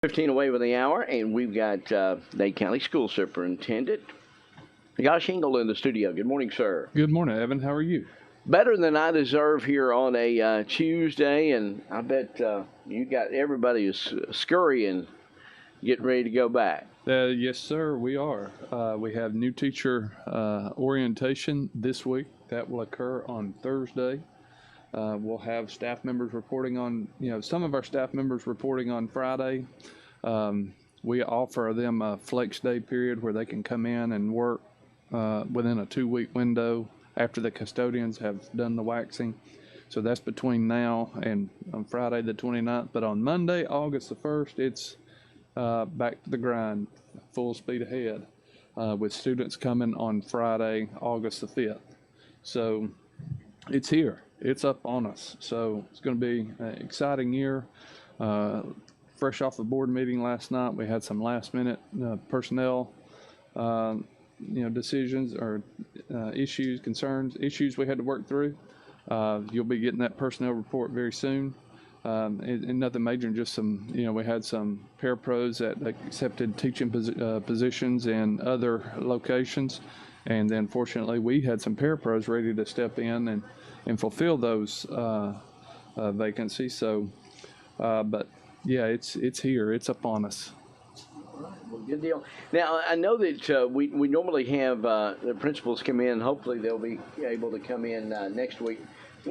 15 away with the hour, and we've got Dade County School Superintendent Josh Ingle in the studio. Good morning, sir. Good morning, Evan. How are you? Better than I deserve here on a Tuesday, and I bet you got everybody is scurrying, getting ready to go back. Yes, sir, we are. We have new teacher orientation this week. That will occur on Thursday. We'll have staff members reporting on, some of our staff members reporting on Friday. We offer them a flex day period where they can come in and work within a 2-week window after the custodians have done the waxing. So that's between now and on Friday the 29th. But on Monday, August the 1st, it's back to the grind, full speed ahead, with students coming on Friday, August the 5th. So it's here. It's up on us. So it's going to be an exciting year. Fresh off the board meeting last night, we had some last minute personnel decisions or issues we had to work through. You'll be getting that personnel report very soon. And nothing major, just some, we had some parapros that accepted teaching positions in other locations. And then fortunately we had some parapros ready to step in and fulfill those vacancies. So, but yeah, it's here. It's up on us. Well, good deal. Now, I know that we normally have the principals come in. Hopefully they'll be able to come in next week.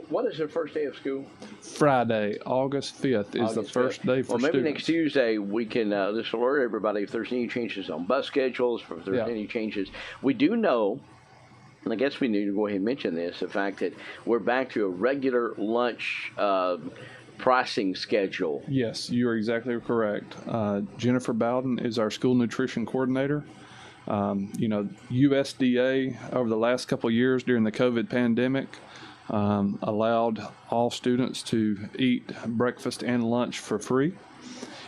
What is the first day of school? Friday, August 5th is the first day for students. Well, maybe next Tuesday we can just alert everybody if there's any changes on bus schedules, if there's any changes. We do know, and I guess we need to go ahead and mention this, the fact that we're back to a regular lunch pricing schedule. Yes, you are exactly correct. Jennifer Bowden is our school nutrition coordinator. USDA over the last couple of years during the COVID pandemic allowed all students to eat breakfast and lunch for free.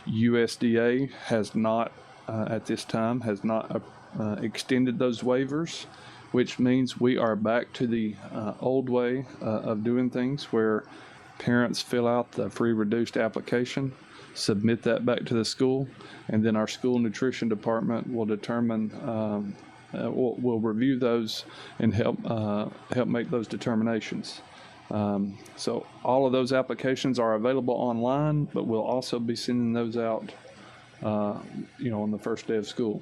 USDA has not, at this time, extended those waivers, which means we are back to the old way of doing things where parents fill out the free reduced application, submit that back to the school, and then our school nutrition department will determine, will review those and help make those determinations. So all of those applications are available online, but we'll also be sending those out, on the first day of school.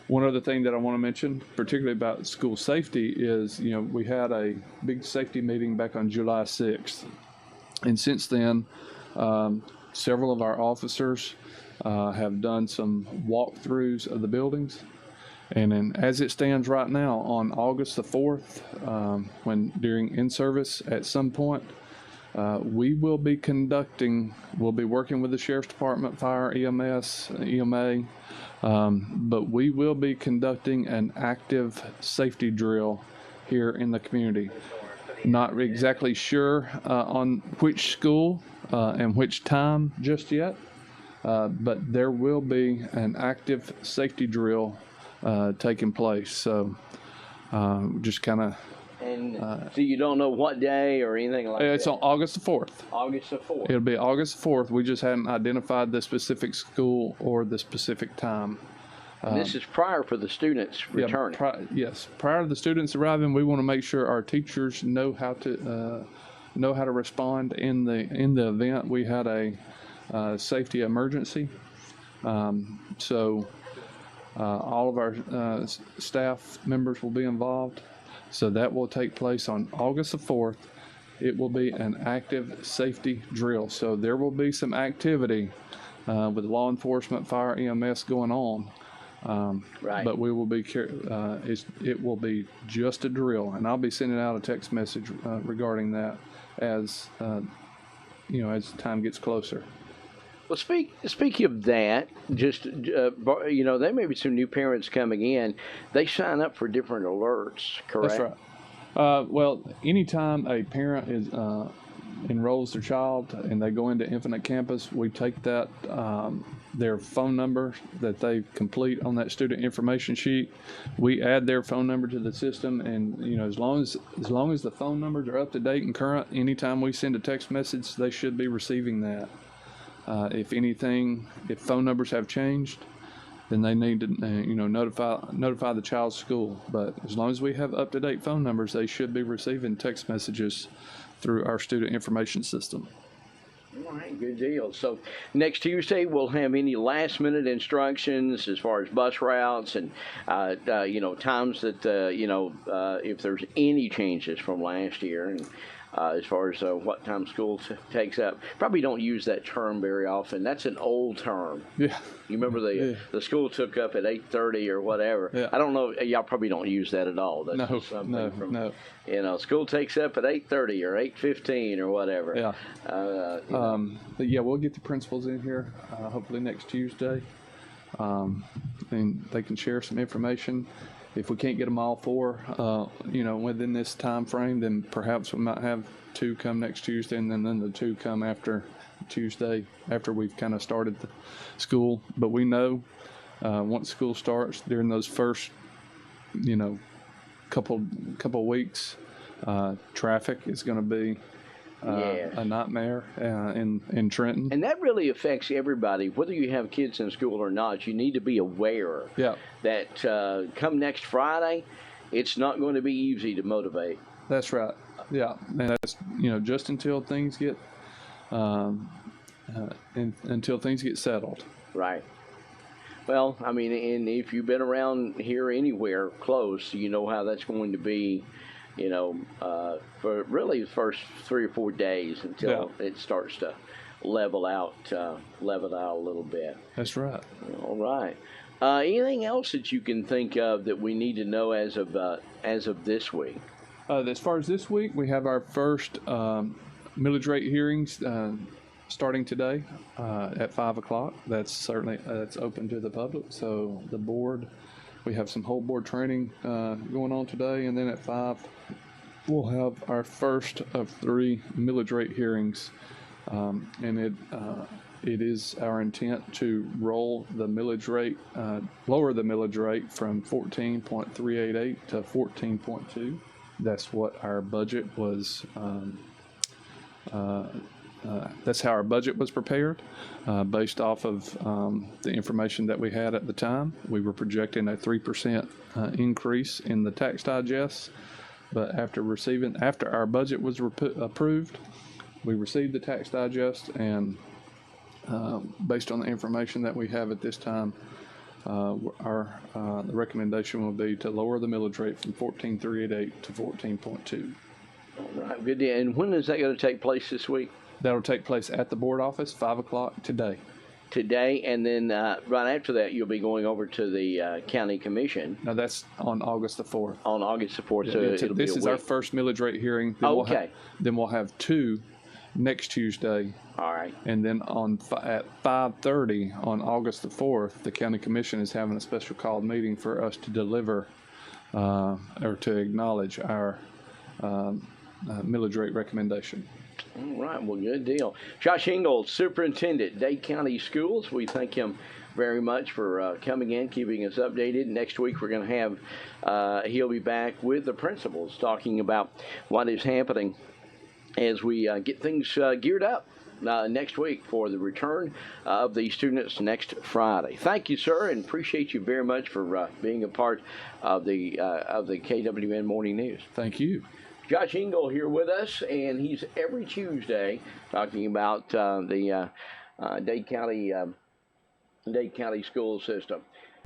One other thing that I want to mention, particularly about school safety, is, we had a big safety meeting back on July 6th. And since then, several of our officers have done some walkthroughs of the buildings. And then, as it stands right now, on August the 4th, during in-service at some point, we'll be working with the Sheriff's Department, Fire, EMS, EMA, but we will be conducting an active safety drill here in the community. Not exactly sure on which school and which time just yet, but there will be an active safety drill taking place. So just kind of. And so you don't know what day or anything like that? It's on August the 4th. August the 4th. It'll be August the 4th. We just hadn't identified the specific school or the specific time. And this is prior for the students returning. Yes, prior to the students arriving, we want to make sure our teachers know how to respond in the event we had a safety emergency. So all of our staff members will be involved. So that will take place on August the 4th. It will be an active safety drill. So there will be some activity with law enforcement, fire, EMS going on. Right. But we will be it will be just a drill, and I'll be sending out a text message regarding that as as time gets closer. Well, speaking of that, just there may be some new parents coming in. They sign up for different alerts, correct? That's right. Well, anytime a parent enrolls their child and they go into Infinite Campus, we take that their phone number that they complete on that student information sheet. We add their phone number to the system, and as long as the phone numbers are up to date and current, anytime we send a text message, they should be receiving that. If anything, if phone numbers have changed, then they need to, notify the child's school. But as long as we have up-to-date phone numbers, they should be receiving text messages through our student information system. All right, good deal. So next Tuesday, we'll have any last-minute instructions as far as bus routes and, times that, if there's any changes from last year. And as far as what time school takes up. Probably don't use that term very often. That's an old term. Yeah. You remember the school took up at 8:30 or whatever. Yeah. I don't know. Y'all probably don't use that at all. That's No. School takes up at 8:30 or 8:15 or whatever. Yeah. But yeah, we'll get the principals in here hopefully next Tuesday, and they can share some information. If we can't get them all four, within this time frame, then perhaps we might have two come next Tuesday, and then the two come after Tuesday, after we've kind of started the school. But we know once school starts, during those first, couple weeks, traffic is going to be a nightmare in Trenton. And that really affects everybody, whether you have kids in school or not. You need to be aware that come next Friday, it's not going to be easy to motivate. That's right. Yeah, and that's just until things get until things get settled. Right. Well, I mean, and if you've been around here anywhere close, you know how that's going to be. For really the first 3 or 4 days until it starts to level out a little bit. That's right. All right. Anything else that you can think of that we need to know as of this week? As far as this week, we have our first millage rate hearings starting today at 5 o'clock. That's open to the public. So the board. We have some whole board training going on today, and then at 5, we'll have our first of 3 millage rate hearings, and it is our intent to roll the millage rate, lower the millage rate from 14.388 to 14.2. That's what our budget was. That's how our budget was prepared, based off of the information that we had at the time. We were projecting a 3% increase in the tax digest, but after our budget was approved, we received the tax digest, and based on the information that we have at this time, the recommendation will be to lower the millage rate from 14.388 to 14.2. All right, good. And when is that going to take place this week? That'll take place at the board office, 5 o'clock today. Today, and then right after that, you'll be going over to the county commission. Now, that's on August the 4th. On August the 4th, so this it'll be a is week. Our first millage rate hearing. Then then we'll have 2 next Tuesday. All right. And then at 5:30 on August the 4th, the county commission is having a special called meeting for us to deliver or to acknowledge our millage rate recommendation. All right, well, good deal. Josh Ingle, Superintendent, Dade County Schools. We thank him very much for coming in, keeping us updated. Next week, we're going to have, he'll be back with the principals talking about what is happening as we get things geared up next week for the return of the students next Friday. Thank you, sir, and appreciate you very much for being a part of the KWN Morning News. Thank you. Josh Ingle here with us, and he's every Tuesday talking about the Dade County school system.